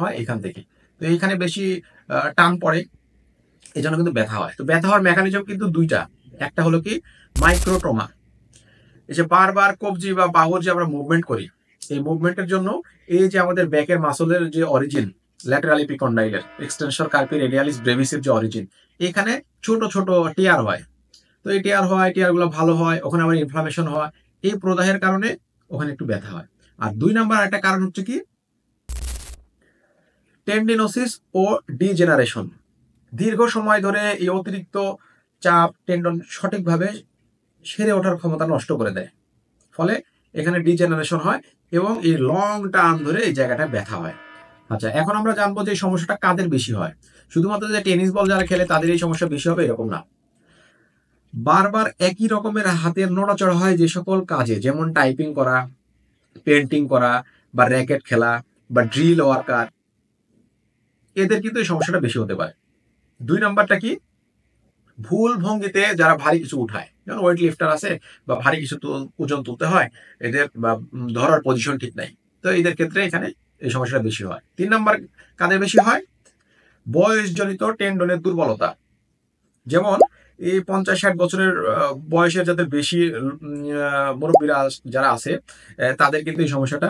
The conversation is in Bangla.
হয় এখান থেকে। তো এইখানে বেশি টান পড়ে, এই জন্য কিন্তু ব্যথা হয়। তো ব্যথা হওয়ার মেকানিজম কিন্তু দুইটা। একটা হলো কি মাইক্রোট্রমা, এই যে বারবার কবজি বা বাহুর যে আমরা মুভমেন্ট করি, এই মুভমেন্টের জন্য এই যে আমাদের ব্যাকের মাসলের যে অরিজিন, ল্যাটেরাল এপিকন্ডাইলের এক্সটেনসর কার্পি রেডিয়ালিস ব্রেভিসের যে অরিজিন, এখানে ছোট ছোট টিয়ার হয়। তো এই টিয়ার হয়, টিয়ার গুলো ভালো হয়, ওখানে আবার ইনফ্লামেশন হয়, এই প্রদাহের কারণে ওখানে একটু ব্যথা হয়। আর দুই নাম্বার একটা কারণ হচ্ছে কি টেন্ডিনোসিস ও ডিজেনারেশন। দীর্ঘ সময় ধরে এই অতিরিক্ত চাপ টেন্ডন সঠিকভাবে সেরে ওঠার ক্ষমতা নষ্ট করে দেয়, ফলে এখানে ডিজেনারেশন হয় এবং এই লং টার্ম ধরে এই জায়গাটা ব্যথা হয়। আচ্ছা, এখন আমরা জানবো যে এই সমস্যাটা কাদের বেশি হয়। শুধুমাত্র যে টেনিস বল যারা খেলে তাদের এই সমস্যা বেশি হবে এরকম না। বারবার একই রকমের হাতের নড়াচড়া হয় যে সকল কাজে, যেমন টাইপিং করা, পেন্টিং করা, বা র্যাকেট খেলা, বা ড্রিল ওয়ার্কার, এদের কিন্তু এই সমস্যাটা বেশি হতে পারে। দুই নাম্বারটা কি ভুল ভঙ্গিতে যারা ভারী কিছু উঠায়, যেমন ওয়েট লিফটার আছে বা ভারী কিছু ওজন তুলতে হয়, এদের বা ধরার পজিশন ঠিক নাই, তো এদের ক্ষেত্রে এখানে এই সমস্যাটা বেশি হয়। তিন নাম্বার কাদের বেশি হয়, বয়সজনিত টেন্ডনের দুর্বলতা, যেমন এই 50-60 বছরের বয়সের যাদের বেশি মুরব্বীরা যারা আছে, তাদের কিন্তু এই সমস্যাটা